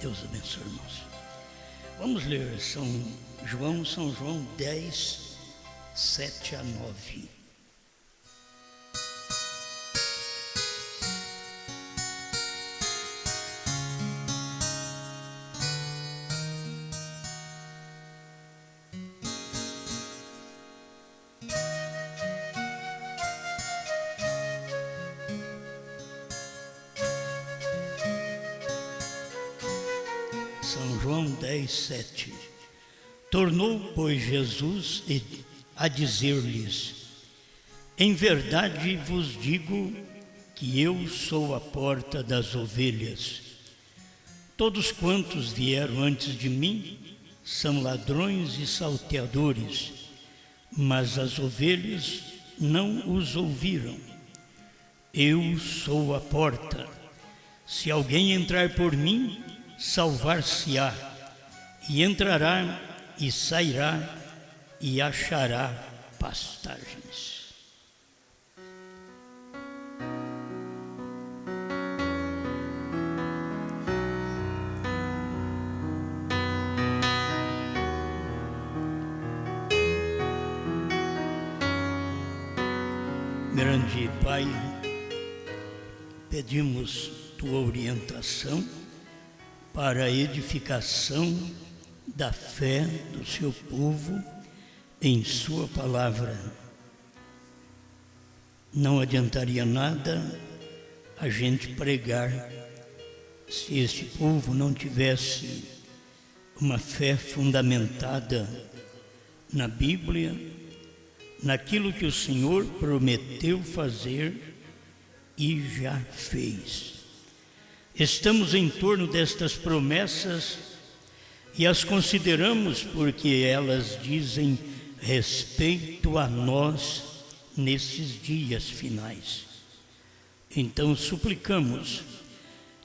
Deus abençoe, irmãos. Vamos ler São João 10, 7 a 9. São João 10, 7. Tornou, pois, Jesus a dizer-lhes: em verdade vos digo que eu sou a porta das ovelhas. Todos quantos vieram antes de mim são ladrões e salteadores, mas as ovelhas não os ouviram. Eu sou a porta. Se alguém entrar por mim, salvar-se-á, e entrará e sairá e achará pastagens. Grande Pai, pedimos tua orientação para a edificação da fé do seu povo em sua palavra. Não adiantaria nada a gente pregar se este povo não tivesse uma fé fundamentada na Bíblia, naquilo que o Senhor prometeu fazer e já fez. Estamos em torno destas promessas e as consideramos porque elas dizem respeito a nós nesses dias finais. Então suplicamos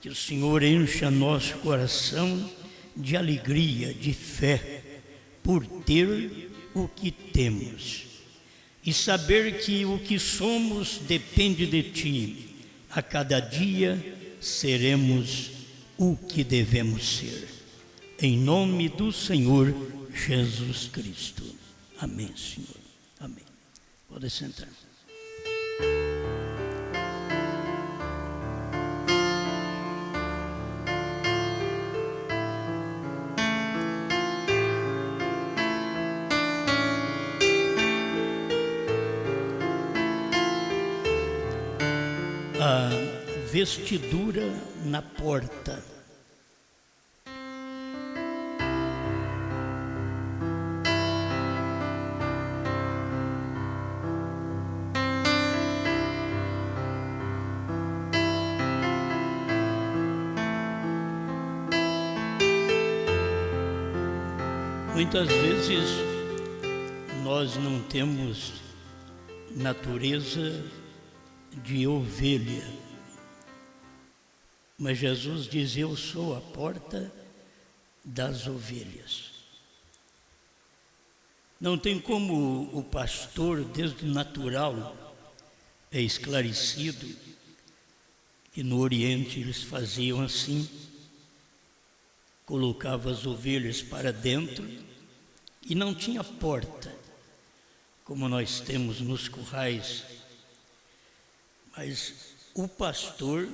que o Senhor encha nosso coração de alegria, de fé, por ter o que temos e saber que o que somos depende de Ti. A cada dia seremos o que devemos ser. Em nome do Senhor Jesus Cristo. Amém, Senhor. Amém. Pode sentar. A vestidura na porta. Muitas vezes nós não temos natureza de ovelha, mas Jesus diz: eu sou a porta das ovelhas. Não tem como o pastor, desde o natural, é esclarecido que no Oriente eles faziam assim, colocavam as ovelhas para dentro e não tinha porta, como nós temos nos currais. Mas o pastor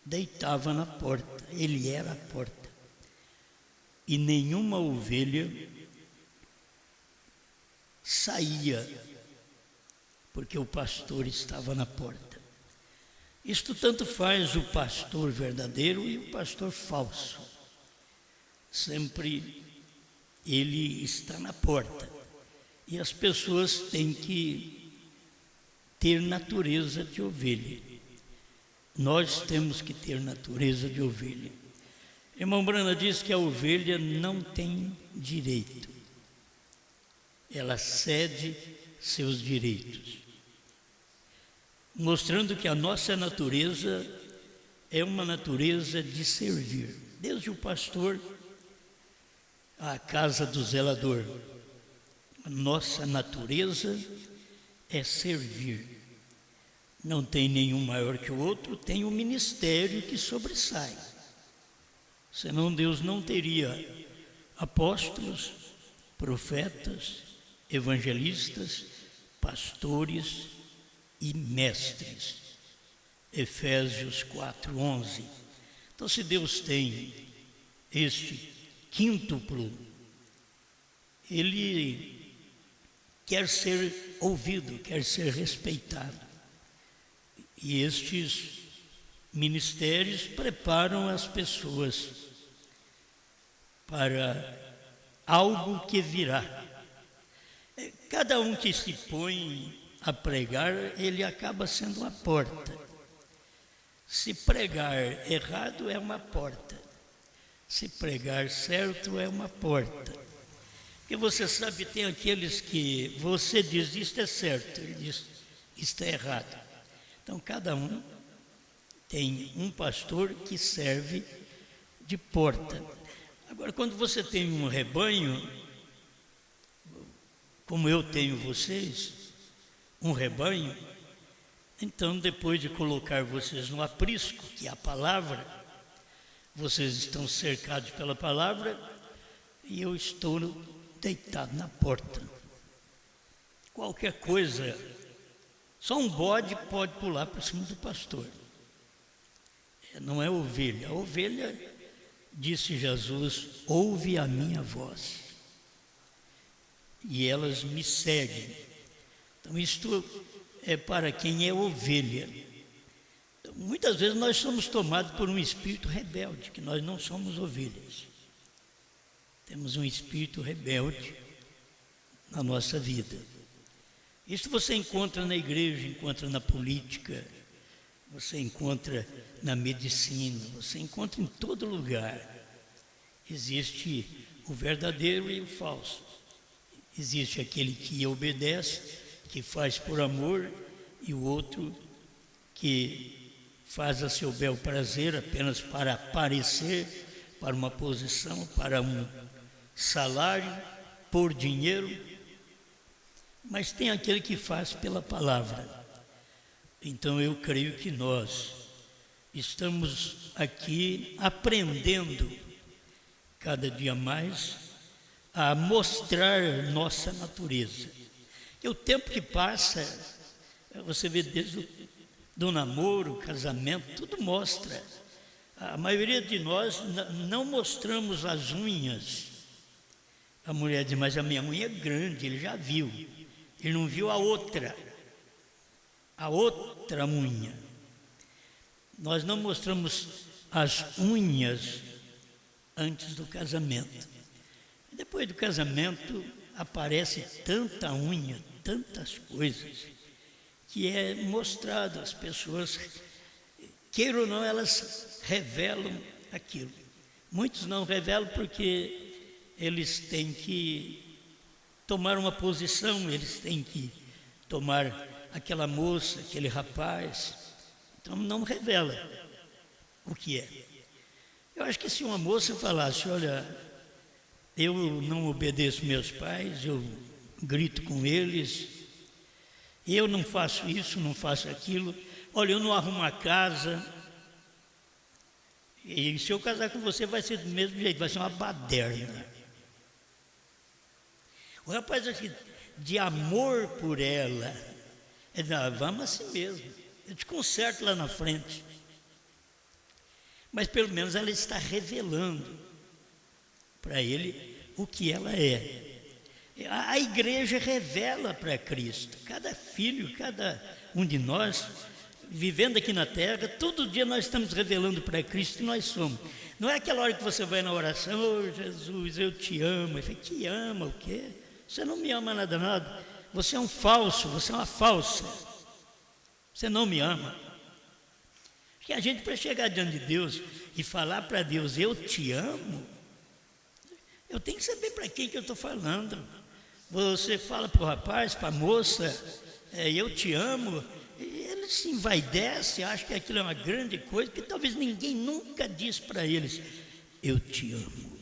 deitava na porta, ele era a porta. E nenhuma ovelha saía, porque o pastor estava na porta. Isto tanto faz o pastor verdadeiro e o pastor falso. Sempre ele está na porta. E as pessoas têm que ter natureza de ovelha. Nós temos que ter natureza de ovelha. Irmão Brana diz que a ovelha não tem direito. Ela cede seus direitos, mostrando que a nossa natureza é uma natureza de servir. Desde o pastor à casa do zelador, a nossa natureza é servir. Não tem nenhum maior que o outro, tem um ministério que sobressai. senão Deus não teria apóstolos, profetas, evangelistas, pastores e mestres. Efésios 4:11. Então, se Deus tem este quíntuplo, Ele quer ser ouvido, quer ser respeitado. E estes ministérios preparam as pessoas para algo que virá. Cada um que se põe a pregar, ele acaba sendo uma porta. Se pregar errado, é uma porta. Se pregar certo, é uma porta. Porque você sabe, tem aqueles que você diz isto é certo, ele diz isto é errado. Então, cada um tem um pastor que serve de porta. Agora, quando você tem um rebanho, como eu tenho vocês, um rebanho, então, depois de colocar vocês no aprisco, que é a palavra, vocês estão cercados pela palavra e eu estou deitado na porta. Qualquer coisa, só um bode pode pular por cima do pastor. Não é ovelha. A ovelha, disse Jesus, ouve a minha voz e elas me seguem. Então, isto é para quem é ovelha. Então, muitas vezes nós somos tomados por um espírito rebelde, que nós não somos ovelhas. Temos um espírito rebelde na nossa vida. Isso você encontra na igreja, encontra na política, você encontra na medicina, você encontra em todo lugar. Existe o verdadeiro e o falso. Existe aquele que obedece, que faz por amor, e o outro que faz a seu bel prazer apenas para aparecer, para uma posição, para um salário, por dinheiro. Mas tem aquele que faz pela palavra. Então eu creio que nós estamos aqui aprendendo cada dia mais a mostrar nossa natureza. E o tempo que passa, você vê desde do namoro, casamento, tudo mostra. A maioria de nós não mostramos as unhas. A mulher diz, mas a minha unha é grande, ele já viu. Ele não viu a outra unha. Nós não mostramos as unhas antes do casamento. Depois do casamento aparece tanta unha, tantas coisas, que é mostrado. As pessoas, queiram ou não, elas revelam aquilo. Muitos não revelam porque eles têm que tomar uma posição, eles têm que tomar aquela moça, aquele rapaz. Então não revela o que é. Eu acho que se uma moça falasse, olha, eu não obedeço meus pais, eu grito com eles, eu não faço isso, não faço aquilo, olha, eu não arrumo a casa, e se eu casar com você vai ser do mesmo jeito, vai ser uma baderna. O rapaz aqui, de amor por ela, ele diz, vamos assim mesmo, eu te conserto lá na frente. Mas pelo menos ela está revelando para ele o que ela é. A igreja revela para Cristo. Cada filho, cada um de nós, vivendo aqui na terra, todo dia nós estamos revelando para Cristo que nós somos. Não é aquela hora que você vai na oração, oh Jesus, eu te amo. Ele fala, te ama o quê? Você não me ama nada. Você é um falso, você é uma falsa. Você não me ama. Que a gente, para chegar diante de Deus e falar para Deus, eu te amo, eu tenho que saber para quem que eu estou falando. Você fala para o rapaz, para a moça, eu te amo, e ele se envaidece, acha que aquilo é uma grande coisa, que talvez ninguém nunca diz para eles, eu te amo.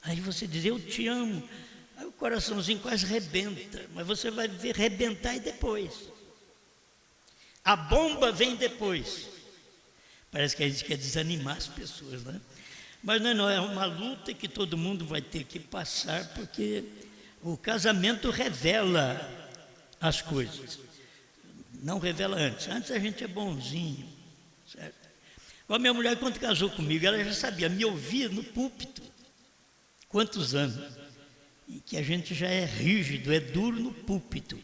Aí você diz, eu te amo, aí o coraçãozinho quase rebenta, mas você vai ver rebentar e depois. A bomba vem depois. Parece que a gente quer desanimar as pessoas, né? Mas não é uma luta que todo mundo vai ter que passar, porque o casamento revela as coisas. Não revela antes. Antes a gente é bonzinho, certo? A minha mulher, quando casou comigo, ela já sabia me ouvir no púlpito. Quantos anos? E que a gente já é rígido, é duro no púlpito.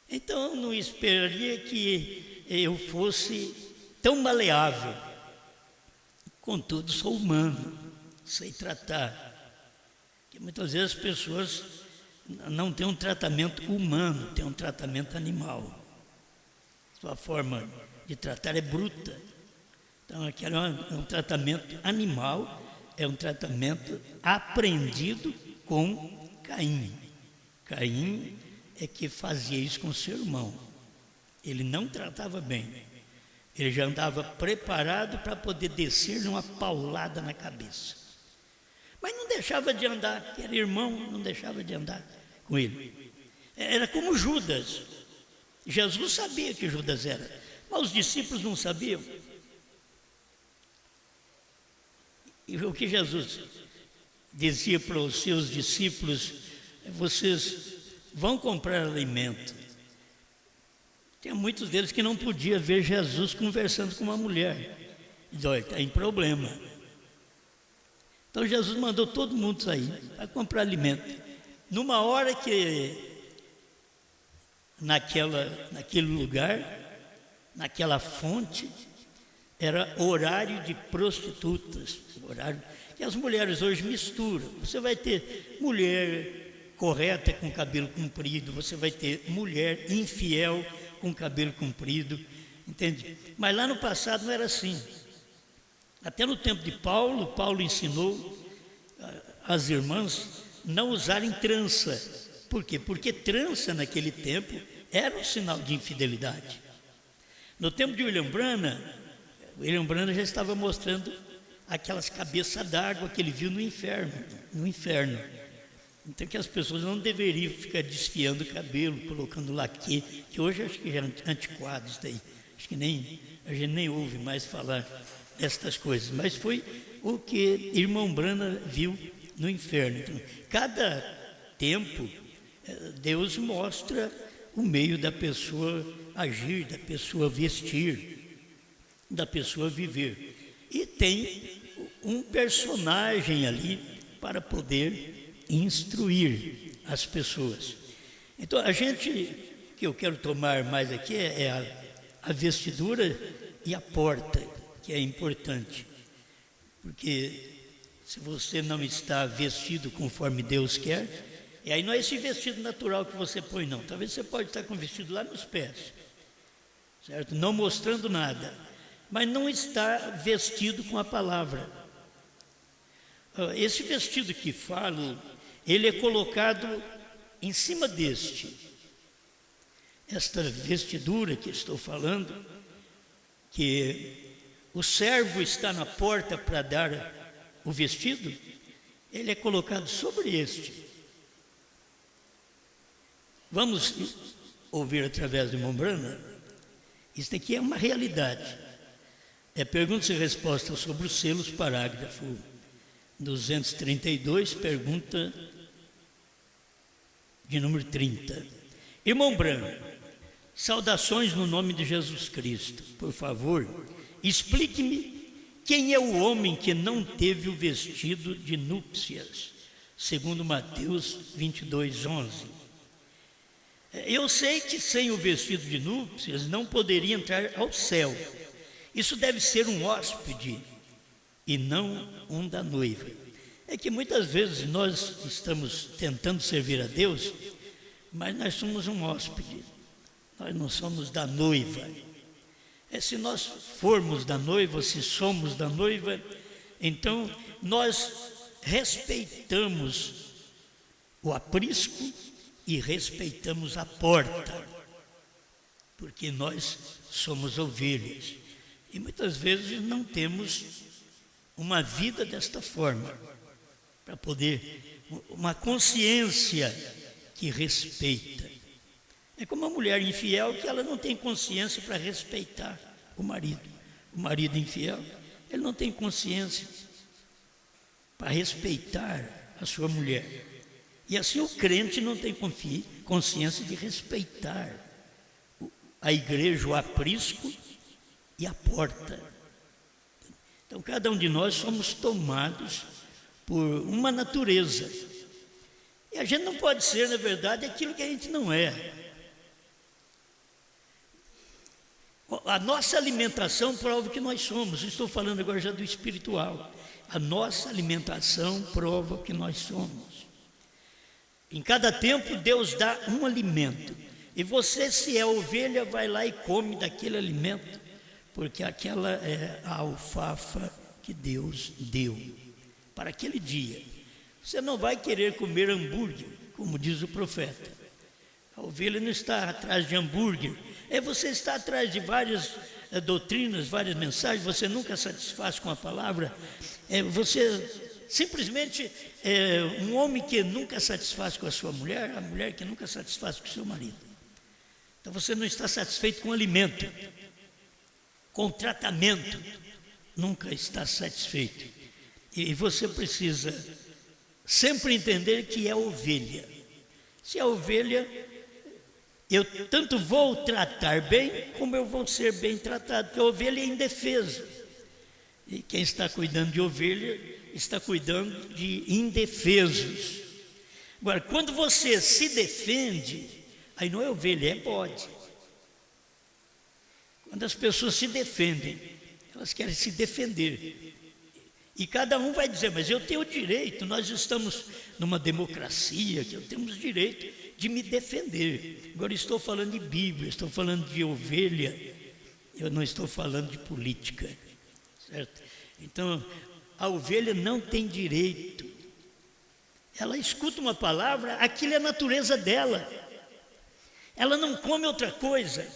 Então, eu não esperaria que eu fosse tão maleável. Contudo, sou humano, sei tratar. Porque muitas vezes as pessoas não têm um tratamento humano, têm um tratamento animal. Sua forma de tratar é bruta. Então, aquele é um tratamento animal, é um tratamento aprendido com Caim. Caim é que fazia isso com seu irmão. Ele não tratava bem. Ele já andava preparado para poder descer uma paulada na cabeça. Mas não deixava de andar, que era irmão, não deixava de andar com ele. Era como Judas. Jesus sabia que Judas era, mas os discípulos não sabiam. E o que Jesus dizia para os seus discípulos: vocês vão comprar alimento. Tinha muitos deles que não podiam ver Jesus conversando com uma mulher. Diz: olha, está em problema. Então Jesus mandou todo mundo sair para comprar alimento. Numa hora que naquele lugar, naquela fonte, era horário de prostitutas, horário que as mulheres hoje misturam. Você vai ter mulher correta com cabelo comprido, você vai ter mulher infiel com cabelo comprido, entende? Mas lá no passado não era assim. Até no tempo de Paulo, Paulo ensinou as irmãs não usarem trança. Por quê? Porque trança naquele tempo era um sinal de infidelidade. No tempo de William Branham já estava mostrando aquelas cabeças d'água que ele viu no inferno. Então, que as pessoas não deveriam ficar desfiando o cabelo, colocando laque, que hoje acho que já é antiquado isso daí. Acho que a gente nem ouve mais falar destas coisas. Mas foi o que irmão Branham viu no inferno. Então, cada tempo, Deus mostra o meio da pessoa agir, da pessoa vestir, da pessoa viver. E tem um personagem ali para poder instruir as pessoas. Então, que eu quero tomar mais aqui é a vestidura e a porta, que é importante. Porque se você não está vestido conforme Deus quer, e aí não é esse vestido natural que você põe, não. Talvez você pode estar com o vestido lá nos pés, certo? Não mostrando nada, mas não está vestido com a palavra. Esse vestido que falo, ele é colocado em cima esta vestidura que estou falando, que o servo está na porta para dar o vestido, ele é colocado sobre este. Vamos ouvir através de irmão Branham. Isso aqui é uma realidade. É perguntas e respostas sobre os selos, parágrafo 232, pergunta de número 30. Irmão Branham, saudações no nome de Jesus Cristo. Por favor, explique-me quem é o homem que não teve o vestido de núpcias, segundo Mateus 22:11. Eu sei que sem o vestido de núpcias não poderia entrar ao céu. Isso deve ser um hóspede e não um da noiva. É que muitas vezes nós estamos tentando servir a Deus, mas nós somos um hóspede, nós não somos da noiva. Se nós formos da noiva, se somos da noiva, então nós respeitamos o aprisco e respeitamos a porta, porque nós somos ovelhas. E muitas vezes não temos uma vida desta forma, para poder, uma consciência que respeita. É como uma mulher infiel que ela não tem consciência para respeitar o marido. O marido infiel, ele não tem consciência. para respeitar a sua mulher. E assim o crente não tem consciência de respeitar a igreja, o aprisco e a porta. Então cada um de nós somos tomados por uma natureza. E a gente não pode ser, na verdade, aquilo que a gente não é. A nossa alimentação prova que nós somos. Estou falando agora já do espiritual. A nossa alimentação prova que nós somos. Em cada tempo Deus dá um alimento. E você, se é ovelha, vai lá e come daquele alimento, porque aquela é a alfafa que Deus deu para aquele dia. Você não vai querer comer hambúrguer, como diz o profeta. A ovelha não está atrás de hambúrguer. Você está atrás de várias doutrinas, várias mensagens, você nunca satisfaz com a palavra. Você simplesmente um homem que nunca satisfaz com a sua mulher, a mulher que nunca satisfaz com o seu marido. Então você não está satisfeito com o alimento, com o tratamento, nunca está satisfeito. E você precisa sempre entender que é ovelha. Se é ovelha, eu tanto vou tratar bem, como eu vou ser bem tratado, porque a ovelha é indefesa. E quem está cuidando de ovelha, está cuidando de indefesos. Agora, quando você se defende, aí não é ovelha, é bode. Quando as pessoas se defendem, elas querem se defender. E cada um vai dizer, mas eu tenho o direito, nós estamos numa democracia, que eu temos direito de me defender. Agora estou falando de Bíblia, estou falando de ovelha, eu não estou falando de política, certo? Então, a ovelha não tem direito. Ela escuta uma palavra, aquilo é a natureza dela. Ela não come outra coisa.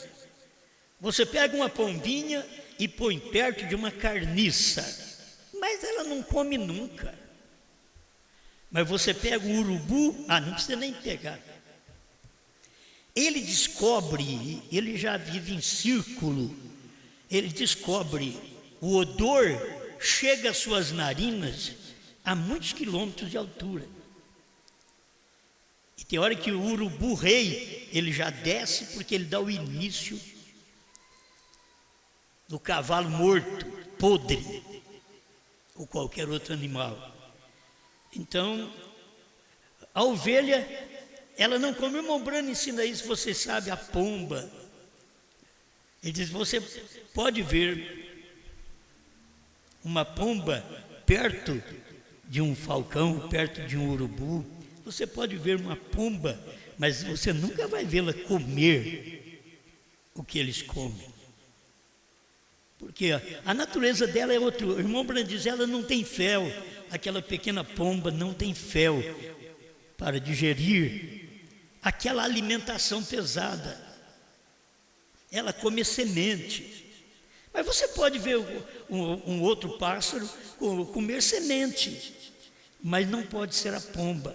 Você pega uma pombinha e põe perto de uma carniça, mas ela não come nunca. Mas você pega um urubu, não precisa nem pegar. Ele descobre, ele já vive em círculo, ele descobre o odor, chega às suas narinas a muitos quilômetros de altura. E tem hora que o urubu rei, ele já desce porque ele dá o início do cavalo morto, podre, ou qualquer outro animal. Então, a ovelha, ela não come. O irmão Brano ensina isso, você sabe, a pomba. Ele diz, você pode ver uma pomba perto de um falcão, perto de um urubu. Você pode ver uma pomba, mas você nunca vai vê-la comer o que eles comem. Porque a natureza dela é outra. O irmão Brando diz, ela não tem fel. Aquela pequena pomba não tem fel para digerir aquela alimentação pesada. Ela come semente. Mas você pode ver um outro pássaro comer semente, mas não pode ser a pomba.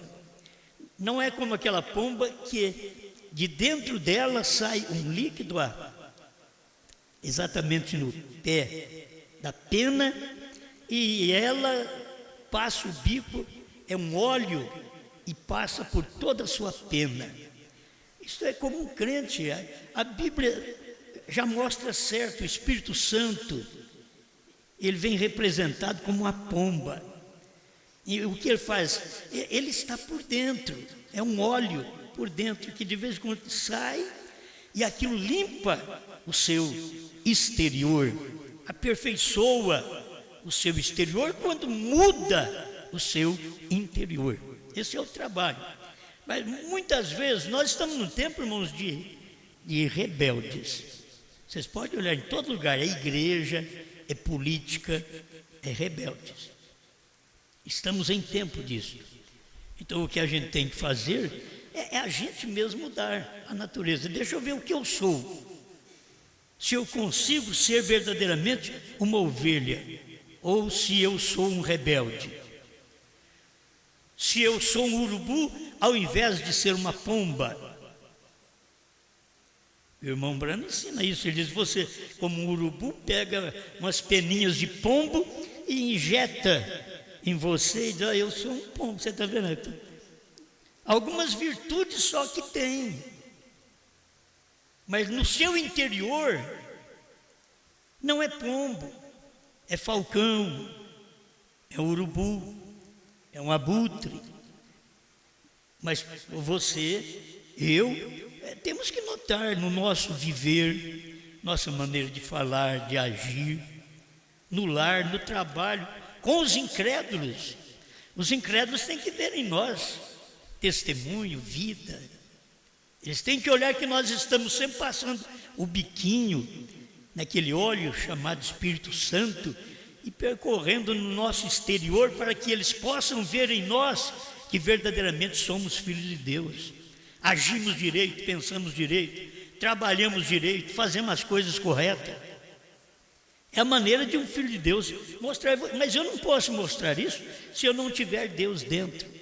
Não é como aquela pomba que de dentro dela sai um líquido, exatamente no pé da pena, e ela passa o bico, é um óleo, e passa por toda a sua pena. Isso é como um crente. A Bíblia já mostra certo, o Espírito Santo, ele vem representado como uma pomba. E o que ele faz? Ele está por dentro, é um óleo por dentro, que de vez em quando sai, e aquilo limpa o seu exterior, aperfeiçoa o seu exterior quando muda o seu interior. Esse é o trabalho. Mas muitas vezes nós estamos num tempo, irmãos, de rebeldes. Vocês podem olhar em todo lugar, é igreja, é política, é rebeldes. Estamos em tempo disso. Então o que a gente tem que fazer é a gente mesmo mudar a natureza. Deixa eu ver o que eu sou. Se eu consigo ser verdadeiramente uma ovelha, ou se eu sou um rebelde. Se eu sou um urubu, ao invés de ser uma pomba. O irmão Brano ensina isso. Ele diz, você, como um urubu, pega umas peninhas de pombo e injeta em você e diz: eu sou um pombo, você está vendo? Algumas virtudes só que tem, mas no seu interior não é pombo, é falcão, é urubu, é um abutre. Mas você, temos que notar no nosso viver, nossa maneira de falar, de agir, no lar, no trabalho, com os incrédulos. Os incrédulos têm que ver em nós testemunho, vida. Eles têm que olhar que nós estamos sempre passando o biquinho naquele óleo chamado Espírito Santo e percorrendo no nosso exterior para que eles possam ver em nós que verdadeiramente somos filhos de Deus. Agimos direito, pensamos direito, trabalhamos direito, fazemos as coisas corretas. É a maneira de um filho de Deus mostrar, mas eu não posso mostrar isso se eu não tiver Deus dentro.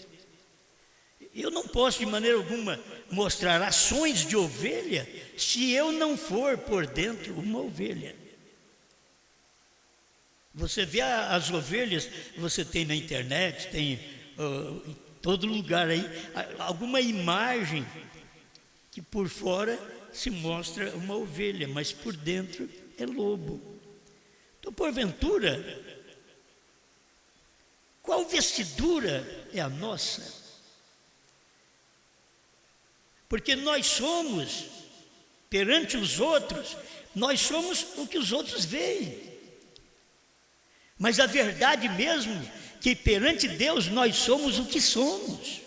Eu não posso de maneira alguma mostrar ações de ovelha se eu não for por dentro uma ovelha. Você vê as ovelhas, você tem na internet, tem em todo lugar aí, alguma imagem que por fora se mostra uma ovelha, mas por dentro é lobo. Então, porventura, qual vestidura é a nossa? Porque nós somos, perante os outros, nós somos o que os outros veem. Mas a verdade mesmo, que perante Deus nós somos o que somos.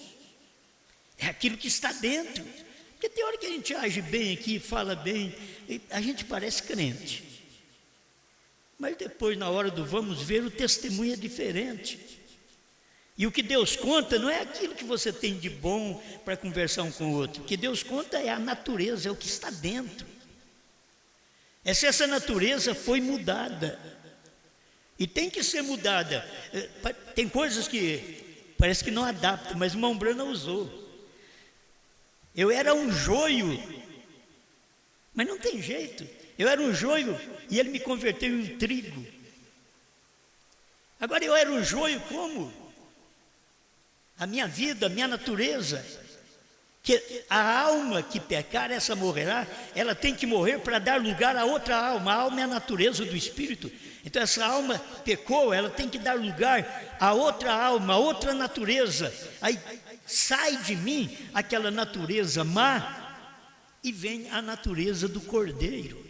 É aquilo que está dentro. Porque tem hora que a gente age bem aqui, fala bem, a gente parece crente. Mas depois, na hora do vamos ver, o testemunho é diferente. E o que Deus conta não é aquilo que você tem de bom para conversar um com o outro. O que Deus conta é a natureza, é o que está dentro. É se essa natureza foi mudada. E tem que ser mudada. Tem coisas que parece que não adaptam, mas o irmão Brana usou. Eu era um joio, mas não tem jeito. Eu era um joio e ele me converteu em um trigo. Agora eu era um joio como? A minha vida, a minha natureza, que a alma que pecar, essa morrerá, ela tem que morrer para dar lugar a outra alma. A alma é a natureza do Espírito. Então essa alma pecou, ela tem que dar lugar a outra alma, a outra natureza. Aí sai de mim aquela natureza má e vem a natureza do Cordeiro.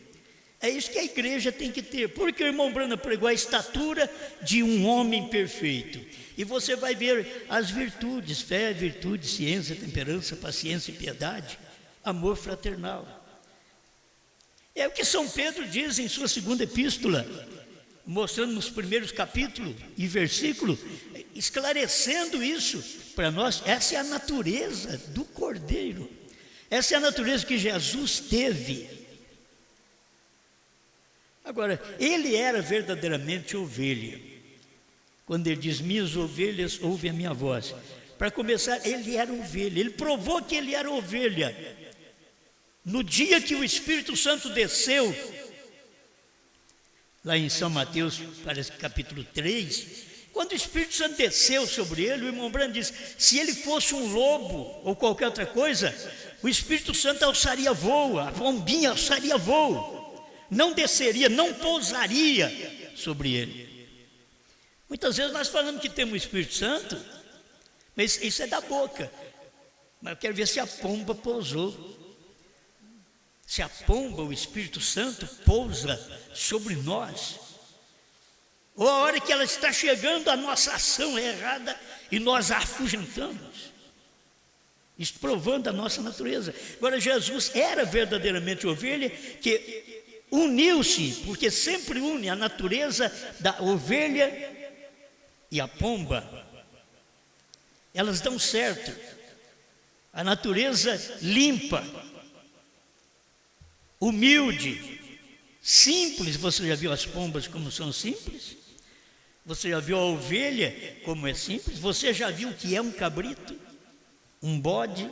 É isso que a igreja tem que ter, porque o irmão Brana pregou a estatura de um homem perfeito. E você vai ver as virtudes, fé, virtude, ciência, temperança, paciência e piedade, amor fraternal. É o que São Pedro diz em sua segunda epístola, mostrando nos primeiros capítulos e versículos, esclarecendo isso para nós. Essa é a natureza do Cordeiro, essa é a natureza que Jesus teve. Agora, ele era verdadeiramente ovelha. Quando ele diz, minhas ovelhas ouvem a minha voz. Para começar, ele era ovelha, ele provou que ele era ovelha. No dia que o Espírito Santo desceu, lá em São Mateus, parece que capítulo 3, quando o Espírito Santo desceu sobre ele, o irmão Brando diz, se ele fosse um lobo ou qualquer outra coisa, o Espírito Santo alçaria voo, a pombinha alçaria voo. Não desceria, não pousaria sobre ele. Muitas vezes nós falamos que temos o Espírito Santo, mas isso é da boca. Mas eu quero ver se a pomba pousou. Se a pomba, o Espírito Santo, pousa sobre nós. Ou a hora que ela está chegando, a nossa ação é errada e nós a afugentamos. Isso provando a nossa natureza. Agora, Jesus era verdadeiramente ovelha que uniu-se, porque sempre une a natureza da ovelha e a pomba. Elas dão certo. A natureza limpa, humilde, simples. Você já viu as pombas como são simples? Você já viu a ovelha como é simples? Você já viu o que é um cabrito? Um bode?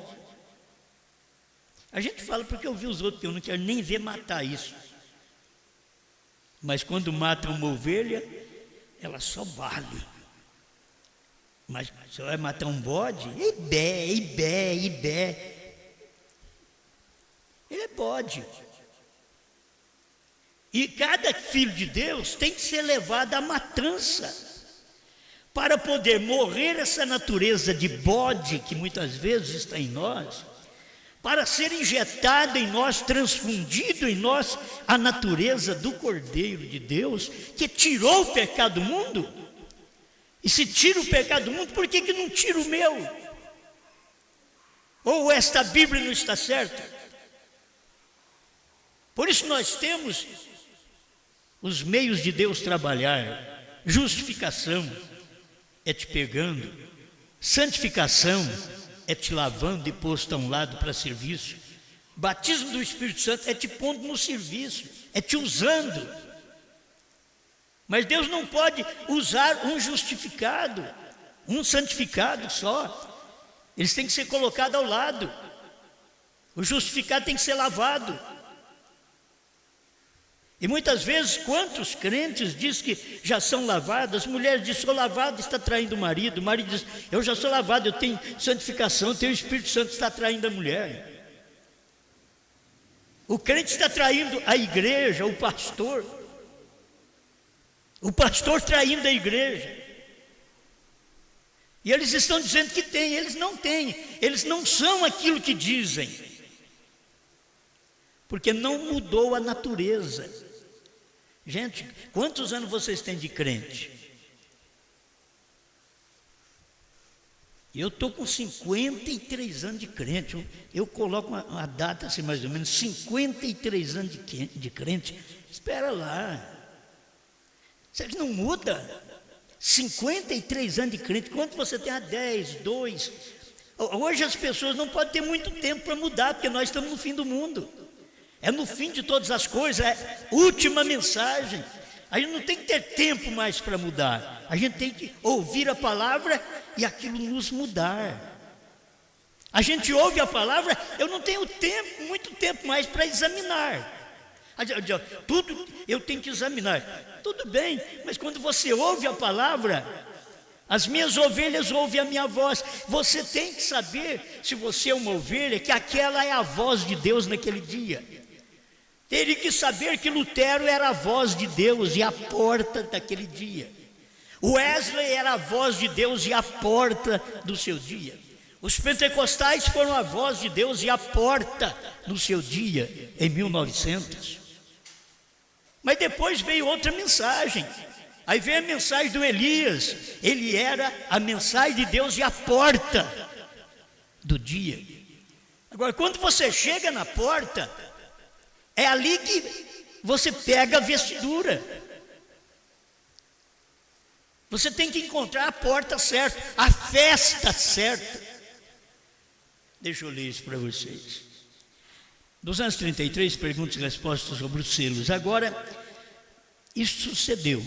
A gente fala porque eu vi os outros, que eu não quero nem ver matar isso. Mas quando matam uma ovelha, ela só vale. Mas você vai matar um bode? Ibé. Ele é bode. E cada filho de Deus tem que ser levado à matança para poder morrer essa natureza de bode que muitas vezes está em nós, para ser injetada em nós, transfundido em nós a natureza do Cordeiro de Deus, que tirou o pecado do mundo. E se tira o pecado do mundo, por que não tira o meu? Ou esta Bíblia não está certa? Por isso nós temos os meios de Deus trabalhar. Justificação é te pegando, santificação é te lavando e posto a um lado para serviço, batismo do Espírito Santo é te pondo no serviço, é te usando. Mas Deus não pode usar um justificado, um santificado só. Eles têm que ser colocados ao lado. O justificado tem que ser lavado. E muitas vezes, quantos crentes dizem que já são lavados? As mulheres dizem, sou lavado, está traindo o marido diz, eu já sou lavado, eu tenho santificação, eu tenho o Espírito Santo, está traindo a mulher. O crente está traindo a igreja, o pastor traindo a igreja. E eles estão dizendo que tem, eles não têm, eles não são aquilo que dizem, porque não mudou a natureza. Gente, quantos anos vocês têm de crente? Eu estou com 53 anos de crente. Eu coloco uma data assim mais ou menos, 53 anos de crente. Espera lá. Será que não muda? 53 anos de crente. Quanto você tem? 10, 2. Hoje as pessoas não podem ter muito tempo para mudar, porque nós estamos no fim do mundo. É no fim de todas as coisas, é a última mensagem. A gente não tem que ter tempo mais para mudar. A gente tem que ouvir a palavra e aquilo nos mudar. A gente ouve a palavra, eu não tenho tempo, muito tempo mais para examinar. Tudo eu tenho que examinar. Tudo bem, mas quando você ouve a palavra, as minhas ovelhas ouvem a minha voz. Você tem que saber, se você é uma ovelha, que aquela é a voz de Deus naquele dia. Teria que saber que Lutero era a voz de Deus e a porta daquele dia. Wesley era a voz de Deus e a porta do seu dia. Os pentecostais foram a voz de Deus e a porta no seu dia, em 1900. Mas depois veio outra mensagem. Aí veio a mensagem do Elias. Ele era a mensagem de Deus e a porta do dia. Agora, quando você chega na porta, é ali que você pega a vestidura. Você tem que encontrar a porta certa, a festa certa. Deixa eu ler isso para vocês. Nos anos 33, perguntas e respostas sobre os selos. Agora, isso sucedeu.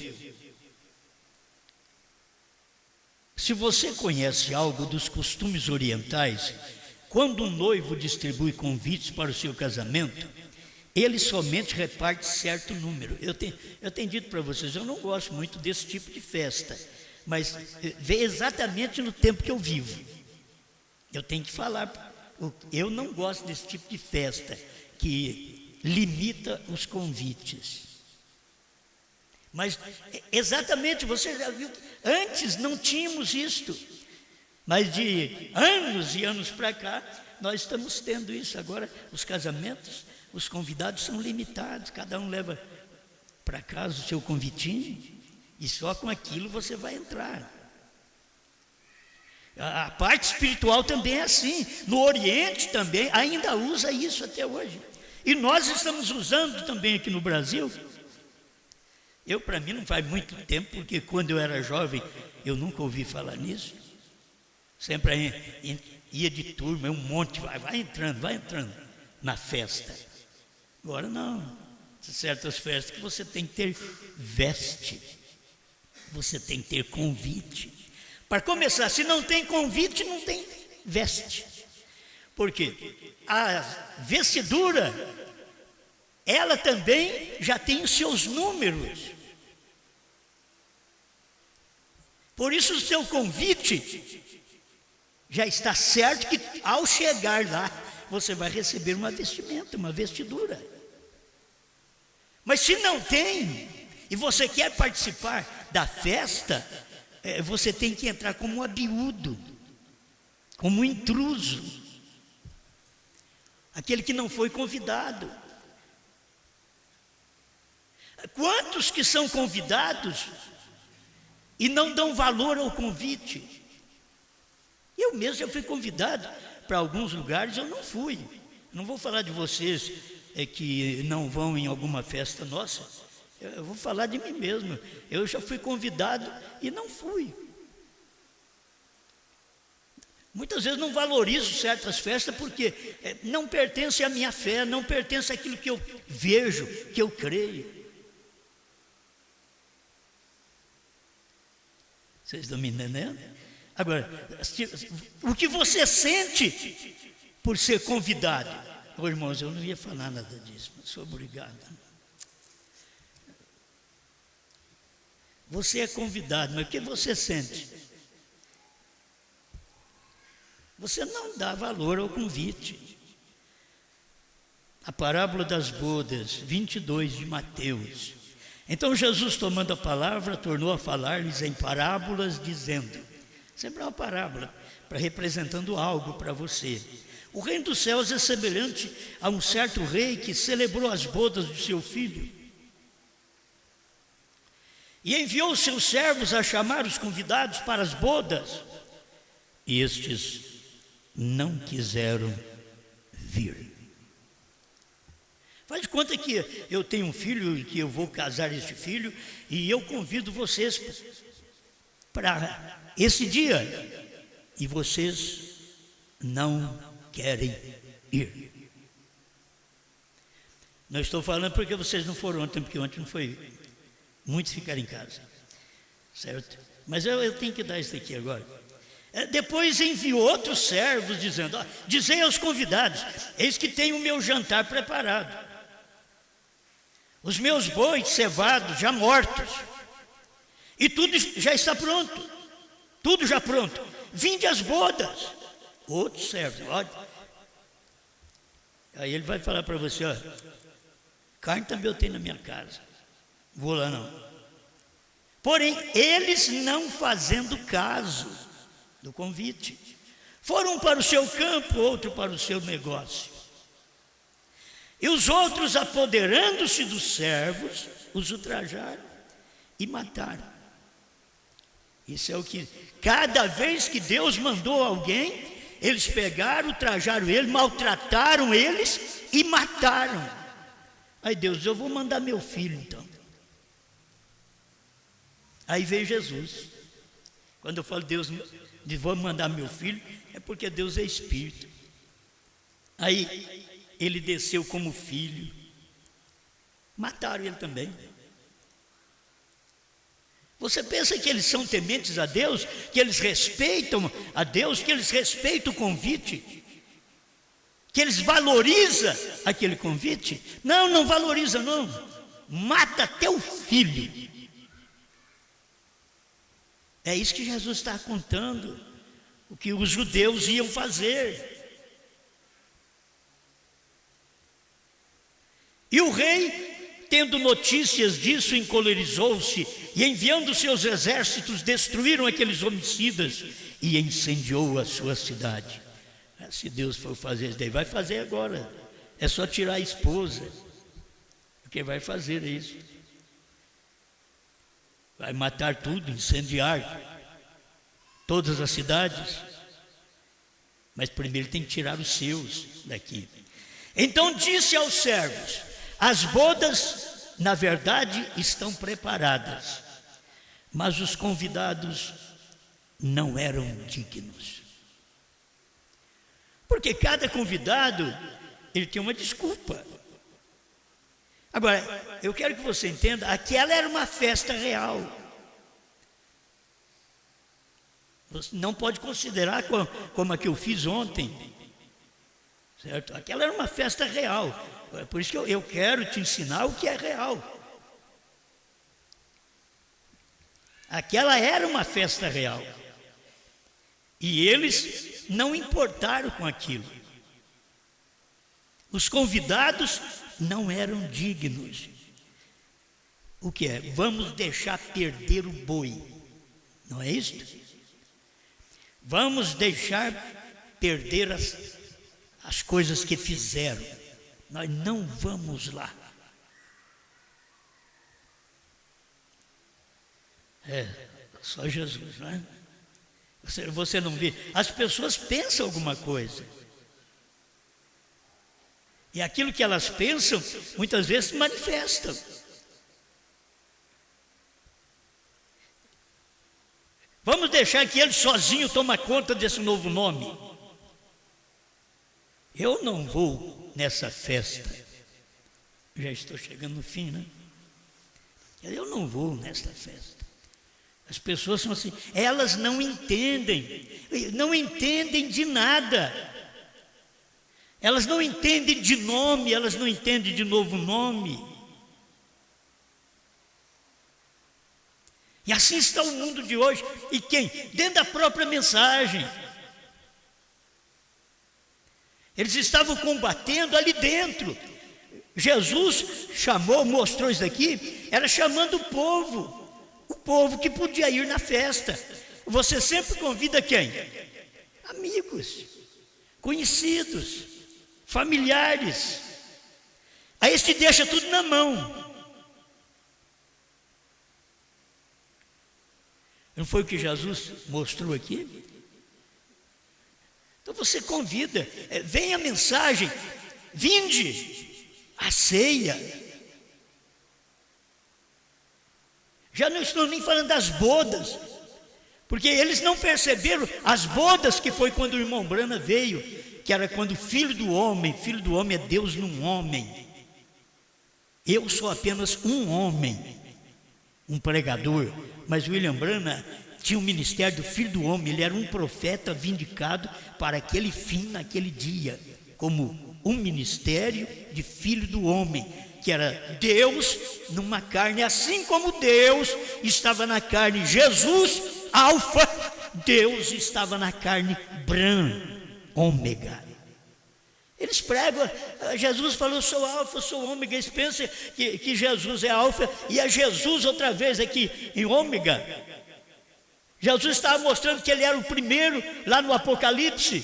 Se você conhece algo dos costumes orientais, quando um noivo distribui convites para o seu casamento, ele somente reparte certo número. Eu tenho dito para vocês, eu não gosto muito desse tipo de festa, mas vê exatamente no tempo que eu vivo. Eu tenho que falar, eu não gosto desse tipo de festa que limita os convites. Mas exatamente, você já viu, antes não tínhamos isto, mas de anos e anos para cá, nós estamos tendo isso. Agora, os casamentos, os convidados são limitados, cada um leva para casa o seu convitinho, e só com aquilo você vai entrar. A parte espiritual também é assim, no Oriente também, ainda usa isso até hoje. E nós estamos usando também aqui no Brasil. Para mim não faz muito tempo, porque quando eu era jovem, eu nunca ouvi falar nisso. Sempre ia de turma, um monte, vai entrando na festa. Agora não, certas festas que você tem que ter veste, você tem que ter convite. Para começar, se não tem convite, não tem veste. Por quê? A vestidura, ela também já tem os seus números. Por isso o seu convite já está certo que ao chegar lá, você vai receber uma vestimenta, uma vestidura. Mas se não tem, e você quer participar da festa, você tem que entrar como um abiúdo, como um intruso, aquele que não foi convidado. Quantos que são convidados e não dão valor ao convite? Eu mesmo já fui convidado para alguns lugares, eu não fui. Não vou falar de vocês que não vão em alguma festa nossa, eu vou falar de mim mesmo. Eu já fui convidado e não fui. Muitas vezes não valorizo certas festas porque não pertence à minha fé, não pertence àquilo que eu vejo, que eu creio. Vocês estão me entendendo? Agora, o que você sente por ser convidado? Ô, irmãos, eu não ia falar nada disso, mas sou obrigado. Você é convidado, mas o que você sente? Você não dá valor ao convite. A parábola das bodas, 22 de Mateus. Então Jesus, tomando a palavra, tornou a falar-lhes em parábolas, dizendo, sempre é uma parábola, representando algo para você. O reino dos céus é semelhante a um certo rei que celebrou as bodas do seu filho. E enviou os seus servos a chamar os convidados para as bodas. E estes não quiseram vir. Faz de conta que eu tenho um filho e que eu vou casar este filho e eu convido vocês para esse dia e vocês não querem ir. Não estou falando porque vocês não foram ontem, porque ontem não foi. Muitos ficaram em casa, certo? Mas eu tenho que dar isso aqui agora. Depois enviou outros servos dizendo, dizei aos convidados, eis que tenho o meu jantar preparado. Os meus bois cevados já mortos, e tudo já está pronto, tudo já pronto. Vinde às bodas. Outros servos, olha. Aí ele vai falar para você, carne também eu tenho na minha casa, vou lá não. Porém, eles não fazendo caso do convite, foram para o seu campo, outro para o seu negócio. E os outros, apoderando-se dos servos, os ultrajaram e mataram. Isso é o que, cada vez que Deus mandou alguém, eles pegaram, ultrajaram ele, maltrataram eles e mataram. Aí Deus, eu vou mandar meu filho então. Aí veio Jesus. Quando eu falo Deus, vou mandar meu filho, é porque Deus é Espírito. Aí ele desceu como filho, mataram ele também. Você pensa que eles são tementes a Deus, que eles respeitam a Deus, que eles respeitam o convite, que eles valorizam aquele convite? Não, não valoriza não, mata até o filho. É isso que Jesus está contando, o que os judeus iam fazer. E o rei, tendo notícias disso, encolerizou-se e enviando seus exércitos, destruíram aqueles homicidas e incendiou a sua cidade. Se Deus for fazer isso daí, vai fazer agora. É só tirar a esposa, porque vai fazer isso. Vai matar tudo, incendiar todas as cidades. Mas primeiro tem que tirar os seus daqui. Então disse aos servos, as bodas, na verdade, estão preparadas, mas os convidados não eram dignos. Porque cada convidado, ele tem uma desculpa. Agora, eu quero que você entenda, aquela era uma festa real. Você não pode considerar como a que eu fiz ontem, certo? Aquela era uma festa real. É por isso que eu quero te ensinar o que é real. Aquela era uma festa real. E eles não importaram com aquilo. Os convidados não eram dignos. O que é? Vamos deixar perder o boi. Não é isto? Vamos deixar perder as coisas que fizeram. Nós não vamos lá. Só Jesus, não é? Você não vê. As pessoas pensam alguma coisa. E aquilo que elas pensam, muitas vezes se manifestam. Vamos deixar que ele sozinho tome conta desse novo nome. Eu não vou nessa festa. Já estou chegando no fim, né? Eu não vou nesta festa. As pessoas são assim, elas não entendem de nada. Elas não entendem de nome, elas não entendem de novo nome. E assim está o mundo de hoje. E quem? Dentro da própria mensagem. Eles estavam combatendo ali dentro. Jesus mostrou isso daqui, era chamando o povo que podia ir na festa. Você sempre convida quem? Amigos, conhecidos, familiares. Aí este deixa tudo na mão. Não foi o que Jesus mostrou aqui? Então você convida, vem a mensagem, vinde, a ceia. Já não estou nem falando das bodas, porque eles não perceberam as bodas que foi quando o irmão Brana veio, que era quando o filho do homem é Deus num homem. Eu sou apenas um homem, um pregador, mas William Brana tinha o ministério do filho do homem, ele era um profeta vindicado para aquele fim naquele dia, como um ministério de filho do homem, que era Deus numa carne, assim como Deus estava na carne, Jesus, alfa, Deus estava na carne, Bran, ômega. Eles pregam, Jesus falou, sou alfa, sou ômega, eles pensam que Jesus é alfa, e é Jesus outra vez aqui em ômega. Jesus estava mostrando que ele era o primeiro lá no Apocalipse,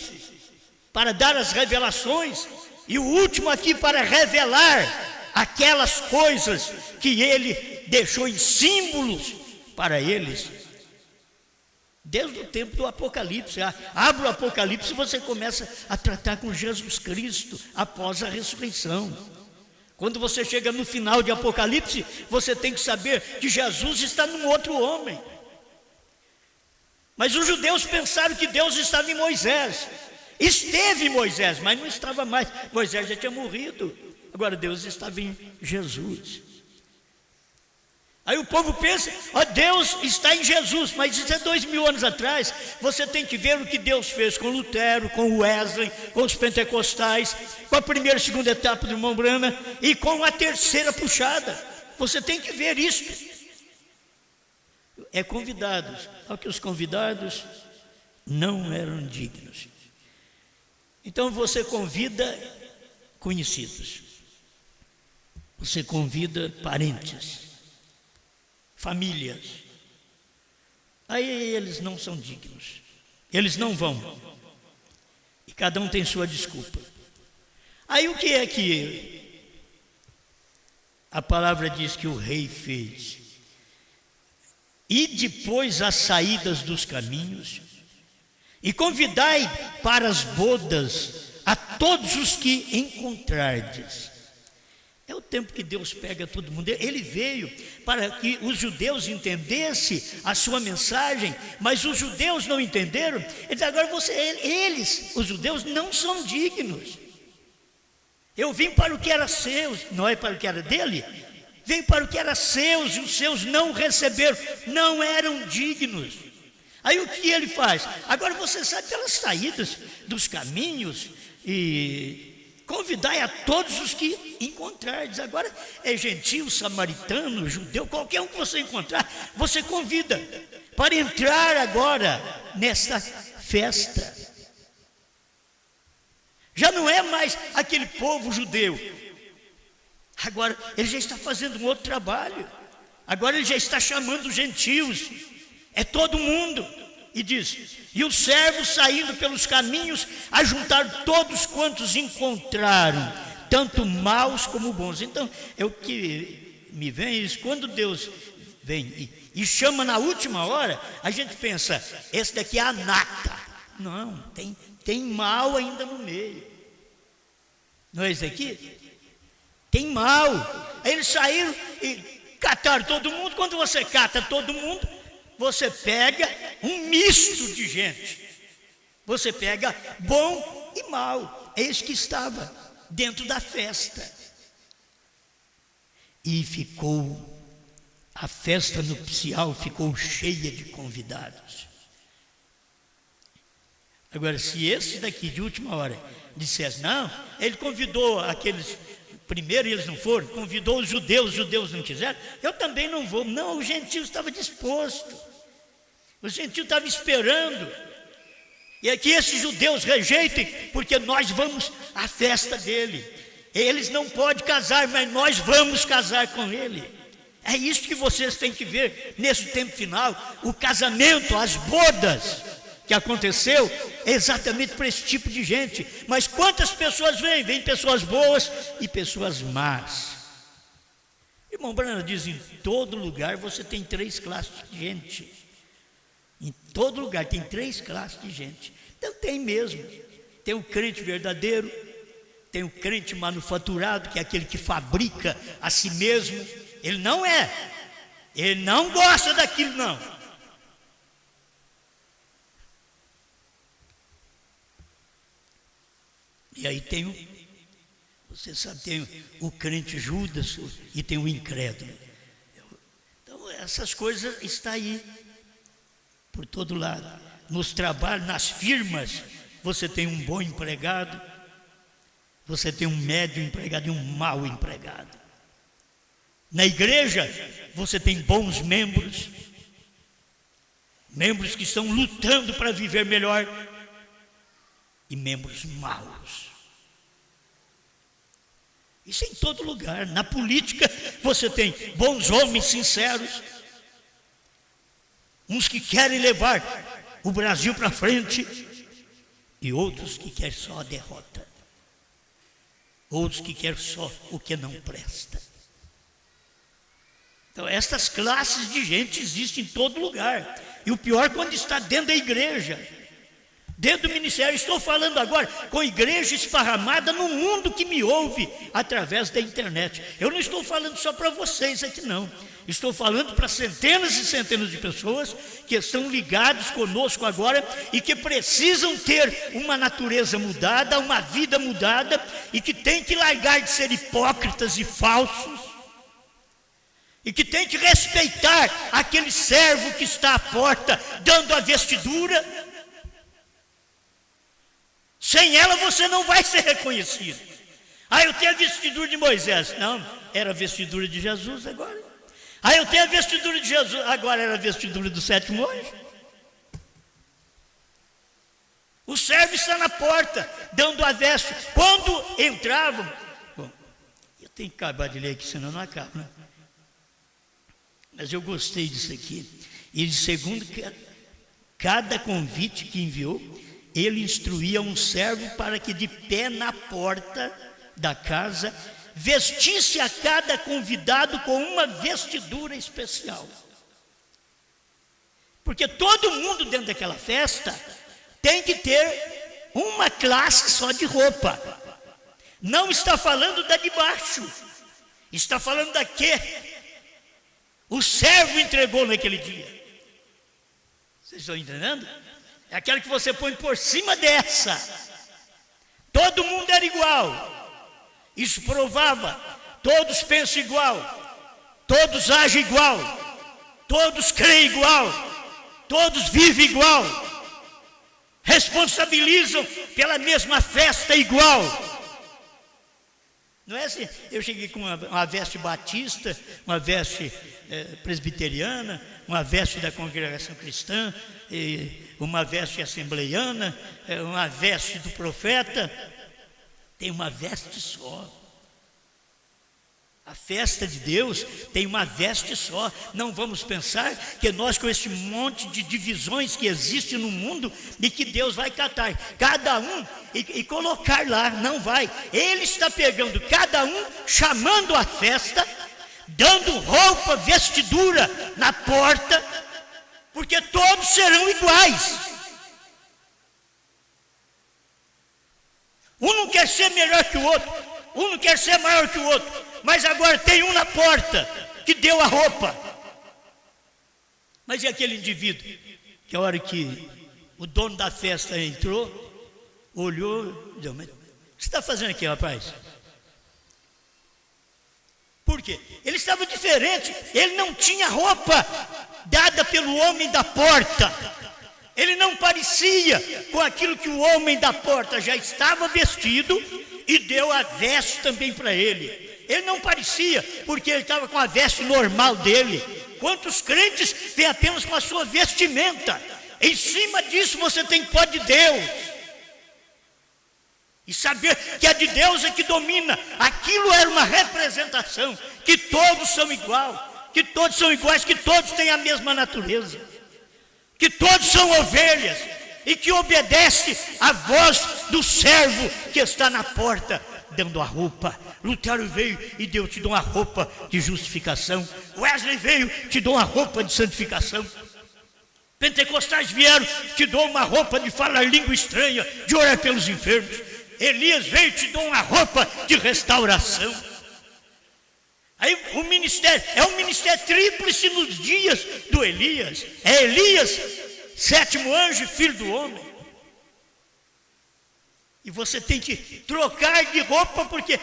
para dar as revelações, e o último aqui para revelar aquelas coisas que ele deixou em símbolos para eles, desde o tempo do Apocalipse. Abre o Apocalipse e você começa a tratar com Jesus Cristo após a ressurreição. Quando você chega no final de Apocalipse, você tem que saber que Jesus está num outro homem. Mas os judeus pensaram que Deus estava em Moisés. Esteve em Moisés, mas não estava mais. Moisés já tinha morrido. Agora Deus estava em Jesus. Aí o povo pensa, Deus está em Jesus, mas isso é 2000 anos atrás. Você tem que ver o que Deus fez com Lutero, com Wesley, com os pentecostais, com a primeira e segunda etapa do irmão Brana e com a terceira puxada. Você tem que ver isso. É convidados, só que os convidados não eram dignos. Então você convida conhecidos, você convida parentes, famílias. Aí eles não são dignos, eles não vão, e cada um tem sua desculpa. Aí o que é que a palavra diz que o rei fez? E depois as saídas dos caminhos, e convidai para as bodas a todos os que encontrardes. É o tempo que Deus pega todo mundo. Ele veio para que os judeus entendessem a sua mensagem, mas os judeus não entenderam. Ele diz, agora os judeus não são dignos. Eu vim para o que era seu, não é para o que era dele. Veio para o que era seus, e os seus não receberam, não eram dignos. Aí o que ele faz? Agora você sabe pelas saídas dos caminhos, e convidai a todos os que encontrardes. Agora é gentio, samaritano, judeu, qualquer um que você encontrar, você convida para entrar agora nesta festa. Já não é mais aquele povo judeu. Agora ele já está fazendo um outro trabalho. Agora ele já está chamando os gentios. É todo mundo. E diz: e os servos saindo pelos caminhos, ajuntaram todos quantos encontraram, tanto maus como bons. Então, é o que me vem isso. Quando Deus vem e chama na última hora, a gente pensa, esse daqui é a nata. Não, tem mal ainda no meio. Não é esse aqui? Tem mal. Aí eles saíram e cataram todo mundo. Quando você cata todo mundo, você pega um misto de gente. Você pega bom e mal. É isso que estava dentro da festa. E a festa nupcial ficou cheia de convidados. Agora, se esse daqui de última hora dissesse, não, ele convidou aqueles primeiro, eles não foram, convidou os judeus não quiseram, eu também não vou. Não, o gentio estava disposto, o gentio estava esperando. E é que esses judeus rejeitem, porque nós vamos à festa dele. Eles não podem casar, mas nós vamos casar com ele. É isso que vocês têm que ver nesse tempo final. O casamento, as bodas que aconteceu, é exatamente para esse tipo de gente. Mas quantas pessoas vêm? Vêm pessoas boas e pessoas más. Irmão Branham diz, em todo lugar você tem 3 classes de gente. Em todo lugar tem 3 classes de gente. Então tem mesmo. Tem o crente verdadeiro, tem o crente manufaturado, que é aquele que fabrica a si mesmo. Ele não gosta daquilo, não. E aí você sabe, tem o crente Judas e tem o incrédulo. Então essas coisas estão aí, por todo lado. Nos trabalhos, nas firmas, você tem um bom empregado, você tem um médio empregado e um mau empregado. Na igreja, você tem bons membros, membros que estão lutando para viver melhor, e membros maus. Isso é em todo lugar. Na política, você tem bons homens sinceros, uns que querem levar o Brasil para frente, e outros que querem só a derrota, outros que querem só o que não presta. Então, essas classes de gente existem em todo lugar. E o pior, quando está dentro da igreja, dentro do ministério. Estou falando agora com igreja esparramada no mundo que me ouve através da internet. Eu não estou falando só para vocês aqui, não. Estou falando para centenas e centenas de pessoas que estão ligados conosco agora e que precisam ter uma natureza mudada, uma vida mudada, e que tem que largar de ser hipócritas e falsos, e que tem que respeitar aquele servo que está à porta dando a vestidura. Sem ela você não vai ser reconhecido. Eu tenho a vestidura de Moisés. Não, era a vestidura de Jesus agora. Eu tenho a vestidura de Jesus, agora era a vestidura do 7º anjo. O servo está na porta, dando a veste. Quando entravam, bom, eu tenho que acabar de ler aqui, senão não acaba, né? Mas eu gostei disso aqui. E segundo cada convite que enviou, ele instruía um servo para que de pé na porta da casa vestisse a cada convidado com uma vestidura especial. Porque todo mundo dentro daquela festa tem que ter uma classe só de roupa. Não está falando da de baixo, está falando da que o servo entregou naquele dia. Vocês estão entendendo? É aquela que você põe por cima dessa. Todo mundo era igual. Isso provava, todos pensam igual, todos agem igual, todos creem igual, todos vivem igual, responsabilizam pela mesma festa igual. Não é assim, eu cheguei com uma veste batista, uma veste presbiteriana, uma veste da congregação cristã, uma veste assembleiana, uma veste do profeta. Tem uma veste só. A festa de Deus tem uma veste só. Não vamos pensar que nós, com esse monte de divisões que existe no mundo, e que Deus vai catar cada um e colocar lá. Não vai. Ele está pegando cada um, chamando a festa, dando roupa, vestidura na porta, porque todos serão iguais. Um não quer ser melhor que o outro, um não quer ser maior que o outro, mas agora tem um na porta que deu a roupa. Mas e aquele indivíduo que a hora que o dono da festa entrou, olhou e disse: mas o que você está fazendo aqui, rapaz? Por quê? Ele estava diferente, ele não tinha roupa dada pelo homem da porta. Ele não parecia com aquilo que o homem da porta já estava vestido e deu a veste também para ele. Ele não parecia, porque ele estava com a veste normal dele. Quantos crentes vêm apenas com a sua vestimenta? Em cima disso você tem pó de Deus. E saber que a de Deus é que domina. Aquilo era uma representação, que todos são igual, que todos são iguais, que todos têm a mesma natureza, que todos são ovelhas e que obedece à voz do servo que está na porta dando a roupa. Lutero veio e deu, te dou uma roupa de justificação. Wesley veio, te dou uma roupa de santificação. Pentecostais vieram, te dou uma roupa de falar língua estranha, de orar pelos enfermos. Elias veio, te dou uma roupa de restauração. Aí o ministério é um ministério tríplice nos dias do Elias. É Elias, sétimo anjo, filho do homem. E você tem que trocar de roupa, porque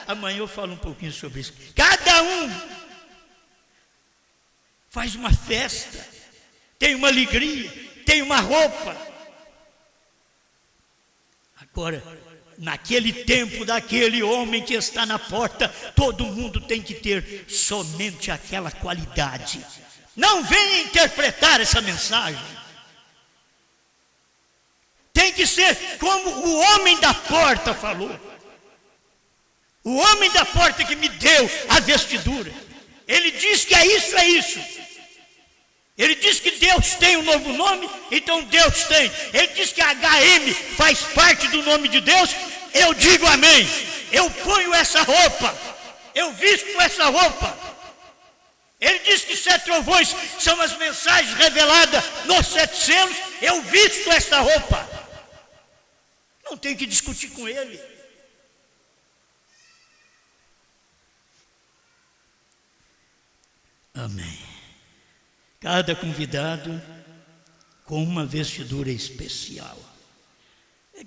amanhã eu falo um pouquinho sobre isso. Cada um faz uma festa, tem uma alegria, tem uma roupa. Agora, naquele tempo daquele homem que está na porta, todo mundo tem que ter somente aquela qualidade. Não venha interpretar essa mensagem. Tem que ser como o homem da porta falou. O homem da porta que me deu a vestidura. Ele diz que é isso. Ele diz que Deus tem um novo nome, então Deus tem. Ele diz que HM faz parte do nome de Deus. Eu digo amém. Eu ponho essa roupa. Eu visto essa roupa. Ele diz que 7 trovões são as mensagens reveladas nos 7 selos. Eu visto essa roupa. Não tem que discutir com ele. Amém. Cada convidado com uma vestidura especial.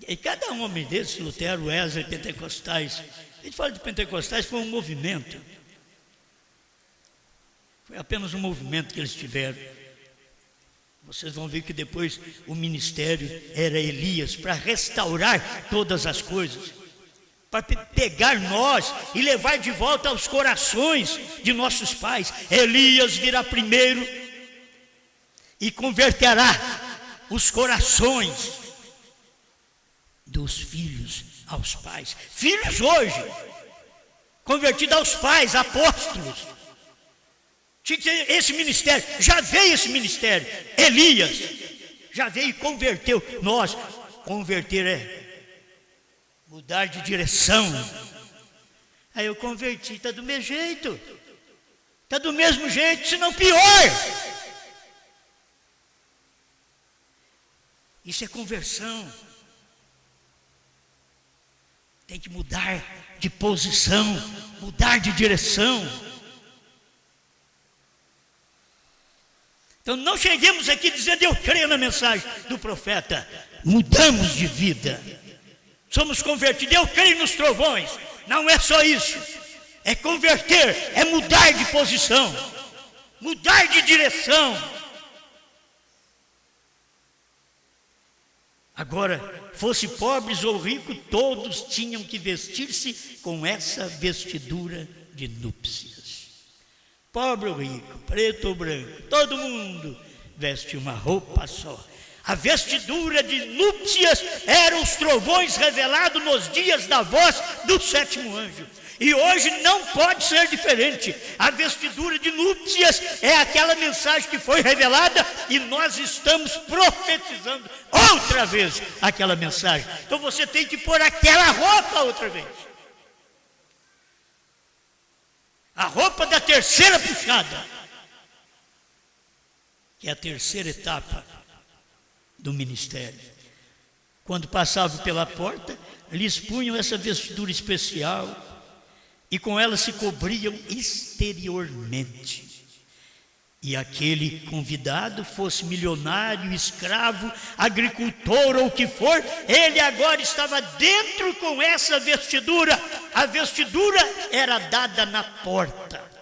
E cada homem desses, Lutero, Wesley, pentecostais, a gente fala de pentecostais, foi um movimento. Foi apenas um movimento que eles tiveram. Vocês vão ver que depois o ministério era Elias, para restaurar todas as coisas, para pegar nós e levar de volta aos corações de nossos pais. Elias virá primeiro e converterá os corações dos filhos aos pais. Filhos hoje, convertidos aos pais, apóstolos. Esse ministério, já veio esse ministério. Elias já veio e converteu. Nós, converter é mudar de direção. Aí eu converti, está do mesmo jeito. Está do mesmo jeito, se não pior. Isso é conversão. Tem que mudar de posição, mudar de direção. Então não cheguemos aqui dizendo eu creio na mensagem do profeta. Mudamos de vida. Somos convertidos, eu creio nos trovões. Não é só isso. É converter, é mudar de posição, mudar de direção. Agora, fosse pobres ou ricos, todos tinham que vestir-se com essa vestidura de núpcias. Pobre ou rico, preto ou branco, todo mundo veste uma roupa só. A vestidura de núpcias eram os trovões revelados nos dias da voz do sétimo anjo. E hoje não pode ser diferente. A vestidura de núpcias é aquela mensagem que foi revelada e nós estamos profetizando outra vez aquela mensagem. Então você tem que pôr aquela roupa outra vez. A roupa da terceira puxada, que é a terceira etapa do ministério. Quando passavam pela porta, lhes punham essa vestidura especial e com ela se cobriam exteriormente. E aquele convidado, fosse milionário, escravo, agricultor ou o que for, ele agora estava dentro com essa vestidura. A vestidura era dada na porta.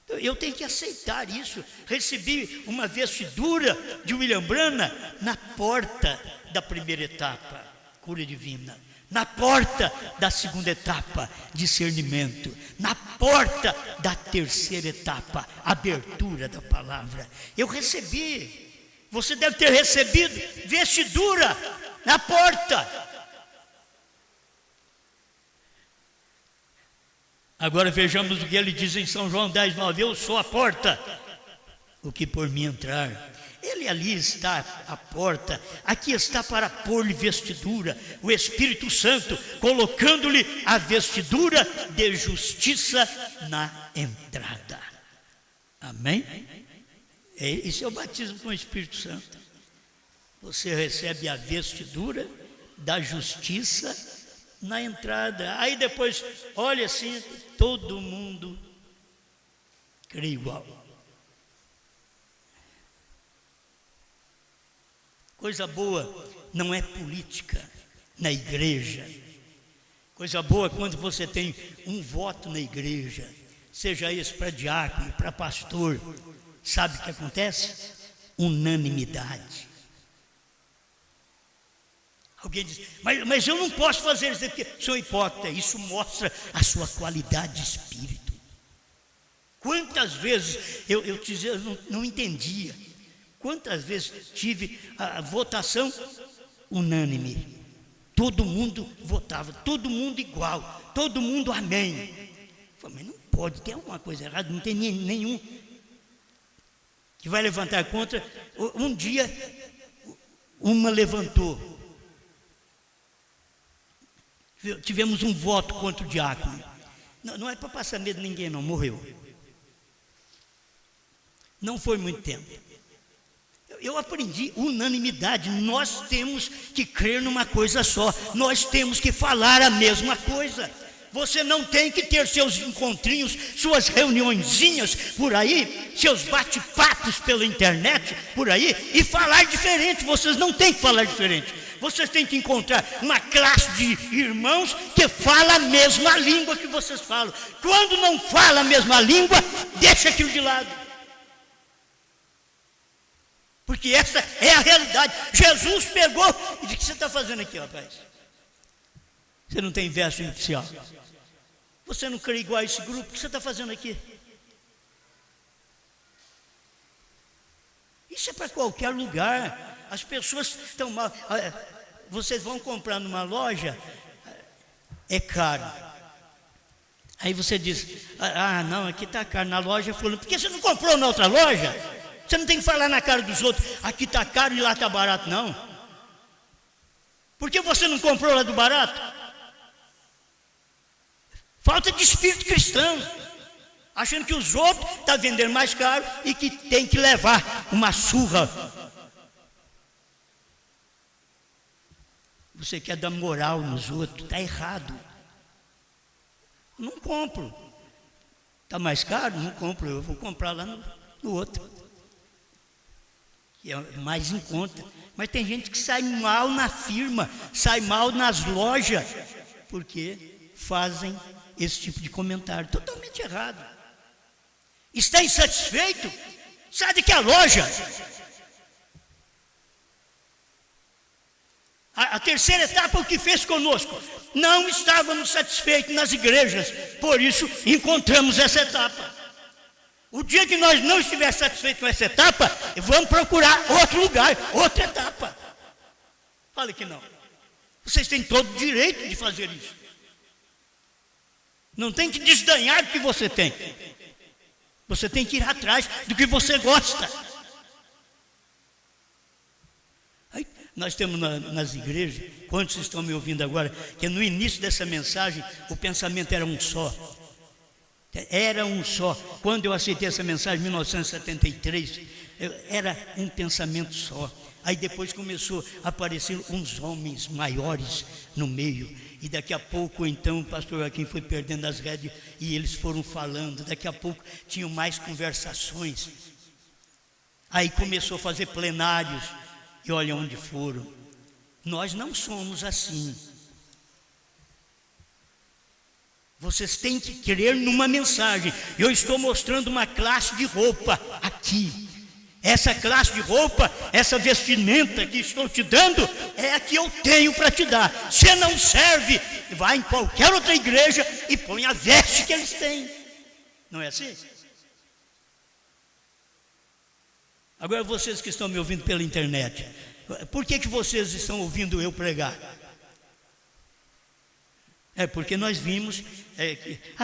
Eu tenho que aceitar isso. Recebi uma vestidura de William Branham na porta da primeira etapa, cura divina. Na porta da segunda etapa, discernimento. Na porta da terceira etapa, abertura da palavra. Eu recebi. Você deve ter recebido vestidura na porta. Agora vejamos o que ele diz em São João 10:9. Eu sou a porta, o que por mim entrar. Ele ali está à porta, aqui está para pôr-lhe vestidura, o Espírito Santo, colocando-lhe a vestidura de justiça na entrada. Amém? Esse é o batismo com o Espírito Santo. Você recebe a vestidura da justiça na entrada. Aí depois, olha assim, todo mundo crê igual. Coisa boa não é política na igreja. Coisa boa quando você tem um voto na igreja, seja esse para diácono, para pastor. Sabe o que acontece? Unanimidade. Alguém diz, mas eu não posso fazer isso porque sou hipócrita. Isso mostra a sua qualidade de espírito. Quantas vezes eu não entendia. Quantas vezes tive a votação unânime? Todo mundo votava, todo mundo igual, todo mundo amém. Eu falei, mas não pode, tem alguma coisa errada, não tem nenhum que vai levantar contra. Um dia, uma levantou. Tivemos um voto contra o diácono. Não é para passar medo de ninguém, não, morreu. Não foi muito tempo. Eu aprendi unanimidade. Nós temos que crer numa coisa só. Nós temos que falar a mesma coisa. Você não tem que ter seus encontrinhos, suas reuniõezinhas por aí, seus bate-papos pela internet por aí e falar diferente. Vocês não têm que falar diferente. Vocês têm que encontrar uma classe de irmãos que fala a mesma língua que vocês falam. Quando não fala a mesma língua, deixa aquilo de lado. Porque essa é a realidade. Jesus pegou e disse, o que você está fazendo aqui, rapaz? Você não tem verso inicial. Você não crê igual a esse grupo, o que você está fazendo aqui? Isso é para qualquer lugar. As pessoas estão mal. Vocês vão comprar numa loja, é caro. Aí você diz, não, aqui está caro. Na loja falando, por que você não comprou na outra loja? Você não tem que falar na cara dos outros, aqui está caro e lá está barato, não. Por que você não comprou lá do barato? Falta de espírito cristão. Achando que os outros estão vendendo mais caro e que tem que levar uma surra. Você quer dar moral nos outros, está errado. Não compro. Está mais caro? Não compro, eu vou comprar lá no outro. Que é mais em conta. Mas tem gente que sai mal na firma, sai mal nas lojas, porque fazem esse tipo de comentário totalmente errado. Está insatisfeito? Sai daqui a loja. A terceira etapa, o que fez conosco? Não estávamos satisfeitos nas igrejas, por isso encontramos essa etapa. O dia que nós não estivermos satisfeitos com essa etapa, vamos procurar outro lugar, outra etapa. Fale que não. Vocês têm todo o direito de fazer isso. Não tem que desdenhar do que você tem. Você tem que ir atrás do que você gosta. Aí, nós temos nas igrejas, quantos estão me ouvindo agora, que no início dessa mensagem o pensamento era um só. Era um só. Quando eu aceitei essa mensagem em 1973, era um pensamento só. Aí depois começou a aparecer uns homens maiores no meio. E daqui a pouco, então, o pastor Joaquim foi perdendo as rédeas e eles foram falando. Daqui a pouco tinham mais conversações. Aí começou a fazer plenários. E olha onde foram. Nós não somos assim. Vocês têm que crer numa mensagem. Eu estou mostrando uma classe de roupa aqui. Essa classe de roupa, essa vestimenta que estou te dando, é a que eu tenho para te dar. Se não serve, vai em qualquer outra igreja e põe a veste que eles têm. Não é assim? Agora vocês que estão me ouvindo pela internet, por que vocês estão ouvindo eu pregar? É porque nós vimos,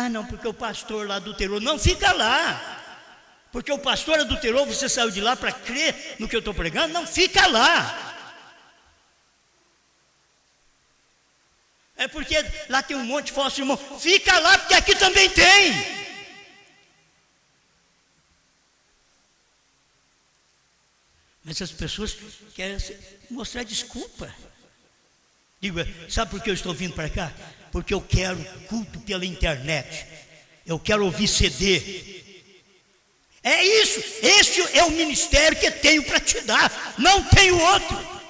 não, porque o pastor lá adulterou. Não, fica lá. Porque o pastor adulterou, você saiu de lá para crer no que eu estou pregando? Não, fica lá. É porque lá tem um monte de falso irmão. Fica lá, porque aqui também tem. Mas as pessoas querem mostrar desculpa. Digo, sabe por que eu estou vindo para cá? Porque eu quero culto pela internet. Eu quero ouvir CD. É isso, este é o ministério que eu tenho para te dar, não tenho outro.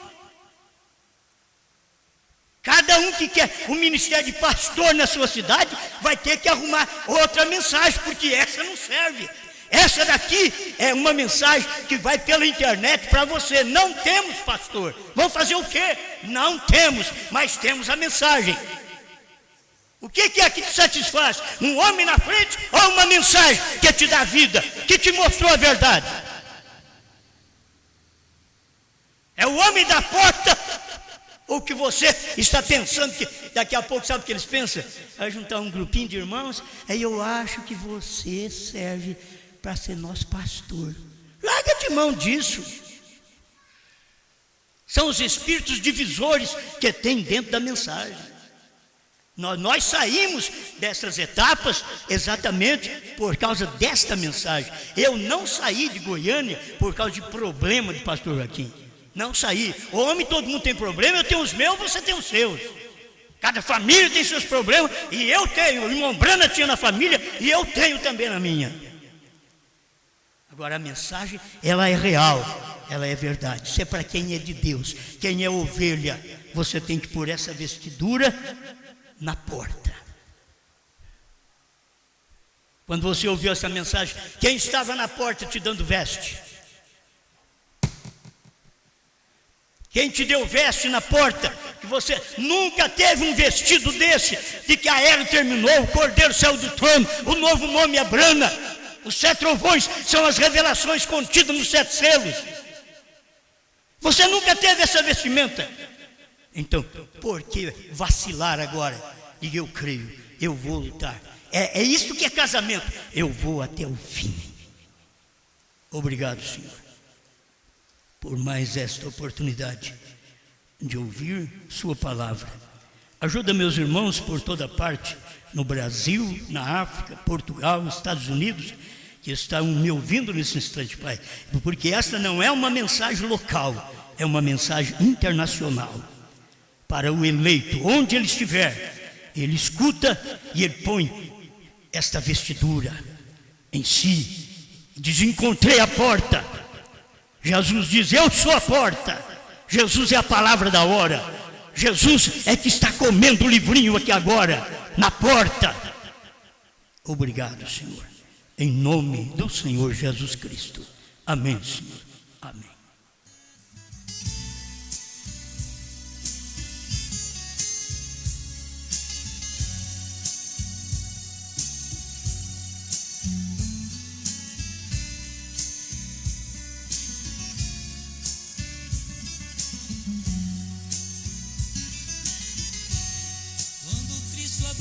Cada um que quer um ministério de pastor na sua cidade vai ter que arrumar outra mensagem, porque essa não serve. Essa daqui é uma mensagem que vai pela internet para você. Não temos pastor, vamos fazer o quê? Não temos, mas temos a mensagem. O que é que te satisfaz? Um homem na frente ou uma mensagem que te dá vida, que te mostrou a verdade? É o homem da porta ou que você está pensando que daqui a pouco, sabe o que eles pensam? Vai juntar um grupinho de irmãos, aí eu acho que você serve para ser nosso pastor. Larga de mão disso. São os espíritos divisores que tem dentro da mensagem. Nós saímos dessas etapas exatamente por causa desta mensagem. Eu não saí de Goiânia por causa de problema de pastor Joaquim. Não saí. O homem, todo mundo tem problema, eu tenho os meus, você tem os seus. Cada família tem seus problemas e eu tenho. O irmão Brana tinha na família e eu tenho também na minha. Agora a mensagem, ela é real, ela é verdade. Isso é para quem é de Deus, quem é ovelha. Você tem que pôr essa vestidura na porta. Quando você ouviu essa mensagem, quem estava na porta te dando veste? Quem te deu veste na porta? Que você nunca teve um vestido desse, de que a era terminou, o cordeiro saiu do trono, o novo nome é Brana, os 7 trovões são as revelações contidas nos 7 selos. Você nunca teve essa vestimenta. Então, por que vacilar agora? E eu creio, eu vou lutar. É isso que é casamento. Eu vou até o fim. Obrigado, Senhor, por mais esta oportunidade de ouvir sua palavra. Ajuda meus irmãos por toda parte, no Brasil, na África, Portugal, Estados Unidos, que estão me ouvindo nesse instante, Pai. Porque esta não é uma mensagem local, é uma mensagem internacional. Para o eleito, onde ele estiver, ele escuta e ele põe esta vestidura em si. Diz: encontrei a porta. Jesus diz: eu sou a porta. Jesus é a palavra da hora. Jesus é que está comendo o livrinho aqui agora, na porta. Obrigado, Senhor, em nome do Senhor Jesus Cristo. Amém, Senhor. Amém.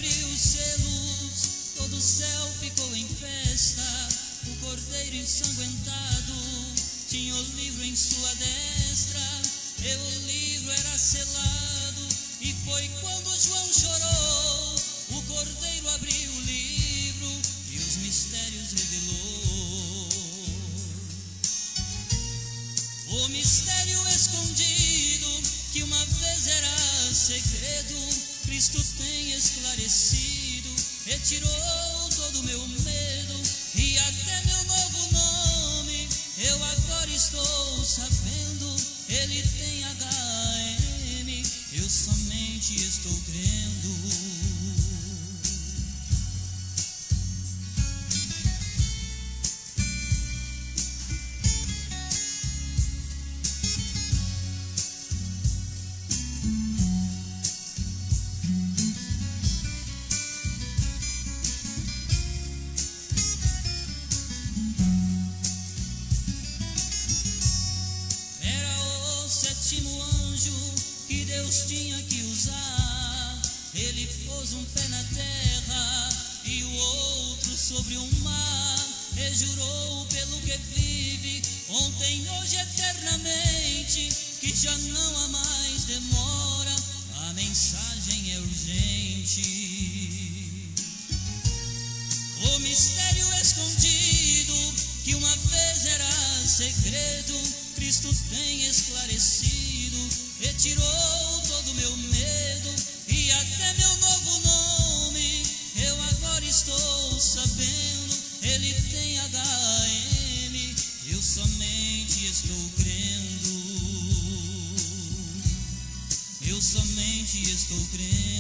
abriu os selos, todo o céu ficou em festa. O cordeiro ensanguentado tinha o livro em sua destra, e o livro era selado. E foi quando João chorou, o cordeiro abriu o livro e os mistérios revelou. O mistério escondido, que uma vez era segredo, Cristo tem esclarecido, retirou todo o meu medo e até meu novo nome. Eu agora estou sabendo, ele tem HM, eu somente estou crendo. Que Deus tinha que usar, ele pôs um pé na terra e o outro sobre o mar, e jurou pelo que vive, ontem, hoje, eternamente, que já não há mais demora, a mensagem é urgente. O mistério escondido, que uma vez era segredo, Cristo tem esclarecido, retirou todo o meu medo e até meu novo nome. Eu agora estou sabendo, ele tem HM, eu somente estou crendo. Eu somente estou crendo.